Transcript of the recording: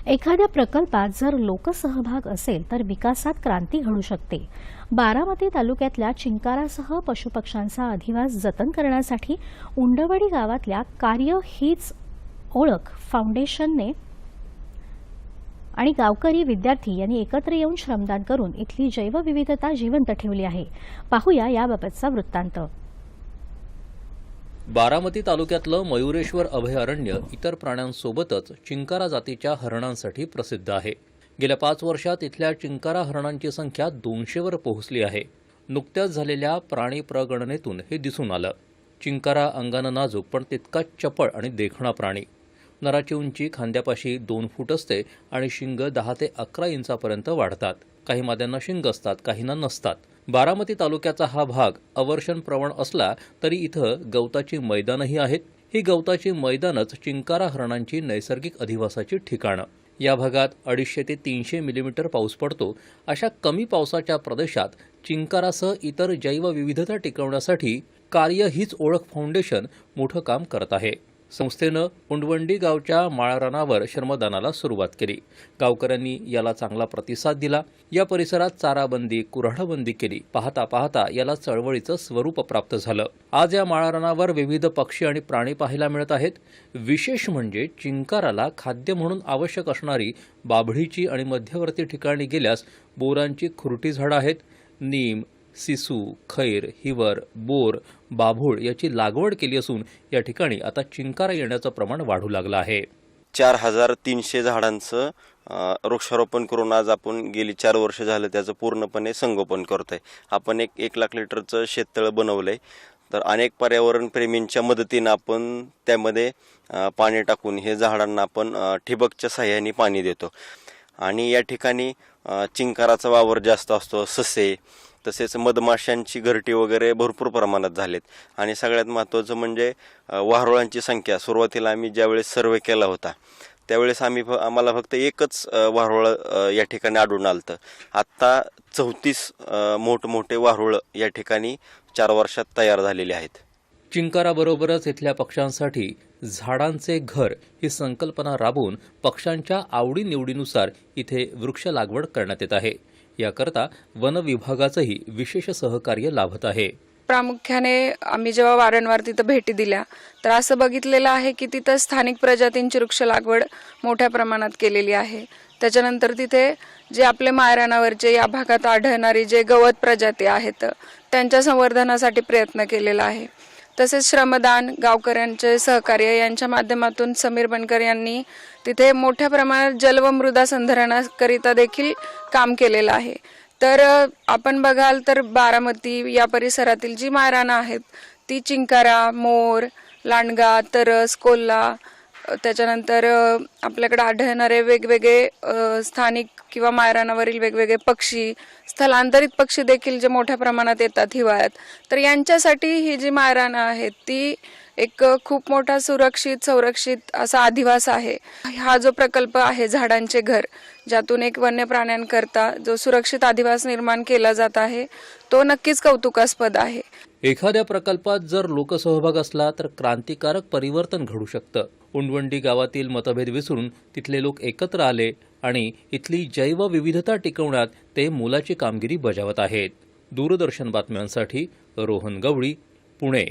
एखाद्या प्रकल्पात जर लोकसहभाग असेल तर विकासात क्रांती घडू शकते। बारामती तालुक्यातल्या चिंकारासह पशुपक्ष्यांचा अधिवास जतन करण्यासाठी उंडवडी गावातल्या कार्य हीच ओळख फाउंडेशनने आणि गावकरी विद्यार्थी यांनी एकत्र येऊन श्रमदान करून इथली जैवविविधता जिवंत ठेवली आहे। पाहूया याबाबतचा वृत्तांत। बारामती तालुक्यातलं मयुरेश्वर अभयारण्य इतर प्राण्यांसोबतच चिंकारा जातीच्या हरणांसाठी प्रसिद्ध आहे। गेल्या 5 वर्षात इथल्या चिंकारा हरणांची संख्या 200वर पोहोचली आहे। नुकत्याच झालेल्या प्राणी प्रगणनेतून हे दिसून आलं। चिंकारा अंगानं नाजूक पण तितकाच चपळ आणि देखणा प्राणी। नराची उंची खांद्यापाशी 2 फूट असते आणि शिंग 10 ते 11 इंचापर्यंत वाढतात। काही माद्यांना शिंग असतात, काहींना नसतात। बारामती तालुक्याचा हा भाग अवर्षण प्रवण असला तरी इथं गवताची मैदानही आहेत। ही गवताची मैदानच चिंकारा हरणांची नैसर्गिक अधिवासाची ठिकाणं। या भागात 250 ते 300 मिलीमीटर पाऊस पडतो। अशा कमी पावसाच्या प्रदेशात चिंकारासह इतर जैवविविधता टिकवण्यासाठी कार्य हीच ओळख फाउंडेशन मोठं काम करत आहे। संस्थेनं उंडवंडी गावच्या माळरानावर श्रमदानाला सुरुवात केली। गावकऱ्यांनी याला चांगला प्रतिसाद दिला। या परिसरात चाराबंदी, कुऱ्हाडबंदी केली। पाहता पाहता याला चळवळीचं स्वरूप प्राप्त झालं। आज या माळरानावर विविध पक्षी आणि प्राणी पाहायला मिळत आहेत। विशेष म्हणजे चिंकाराला खाद्य म्हणून आवश्यक असणारी बाभळीची आणि मध्यवर्ती ठिकाणी गेल्यास बोरांची खुरटी झाडं आहेत। नीम, सिसू, खैर, हिवर, बोर, बाभूळ याची लागवड केली असून या ठिकाणी आता चिंकारा येण्याचं प्रमाण वाढू लागलं आहे। 4300 झाडांचं वृक्षारोपण करून आज आपण गेली 4 वर्ष झालं त्याचं पूर्णपणे संगोपन करतोय। आपण 1 लाख लिटरचं शेततळ बनवलंय। तर अनेक पर्यावरण प्रेमींच्या मदतीनं आपण त्यामध्ये पाणी टाकून हे झाडांना आपण ठिबकच्या सहाय्याने पाणी देतो। आणि या ठिकाणी चिंकाराचा वावर जास्त असतो। ससे तसेच मधमाशांची घरटी वगैरे भरपूर प्रमाणात झालेत। आणि सगळ्यात महत्त्वाचं म्हणजे वारुळांची संख्या। सुरुवातीला आम्ही ज्यावेळेस सर्वे केला होता त्यावेळेस आम्हाला फक्त एकच वारुळ या ठिकाणी आढळून आलतं। आत्ता 34 मोठमोठे वारुळ या ठिकाणी 4 वर्षात तयार झालेले आहेत। चिंकाराबरोबरच इथल्या पक्ष्यांसाठी झाडांचे घर ही संकल्पना राबवून पक्ष्यांच्या आवडीनिवडीनुसार इथे वृक्ष लागवड करण्यात येत आहे। याकरता वन विभागाचंही विशेष सहकार्य लाभत आहे। प्रामुख्याने आम्ही जेव्हा वारंवार तिथं भेटी दिल्या तर असं बघितलेलं आहे की तिथं स्थानिक प्रजातींची वृक्ष लागवड मोठ्या प्रमाणात केलेली आहे। त्याच्यानंतर तिथे जे आपले माळरानावरचे या भागात आढळणारी जे गवत प्रजाती आहेत त्यांच्या संवर्धनासाठी प्रयत्न केलेला आहे। तसेच श्रमदान, गावकऱ्यांचे सहकार्य यांच्या माध्यमातून समीर बनकर यांनी तिथे मोठ्या प्रमाणात जल व मृदा संधारणाकरिता देखील काम केलेलं आहे। तर आपण बघाल तर बारामती या परिसरातील जी माळरानं आहेत ती चिंकारा, मोर, लांडगा, तरस, कोल्हा, त्याच्यानंतर आपल्याकडे आढळणारे वेगवेगळे स्थानिक किंवा माळरानावरील वेगवेगळे पक्षी, स्थलांतरित पक्षी देखील जे मोठ्या प्रमाणात येतात हिवाळ्यात, तर यांच्यासाठी ही जी माळरानं आहेत ती एक खूप मोठा सुरक्षित संरक्षित असा अधिवास आहे। हा जो प्रकल्प आहे झाडांचे घर, ज्यातून एक वन्य प्राण्यांकरता जो सुरक्षित अधिवास निर्माण केला जात आहे तो नक्कीच कौतुकास्पद आहे। एखाद्या प्रकल्पात जर लोकसहभाग असला तर क्रांतिकारक परिवर्तन घडू शकतं। उंडवंडी गावातील मतभेद विसरून तिथले लोक एकत्र आले आणि इथली जैवविविधता टिकवण्यात ते मोलाची कामगिरी बजावत आहेत। दूरदर्शन बातम्यांसाठी रोहन गवळी, पुणे।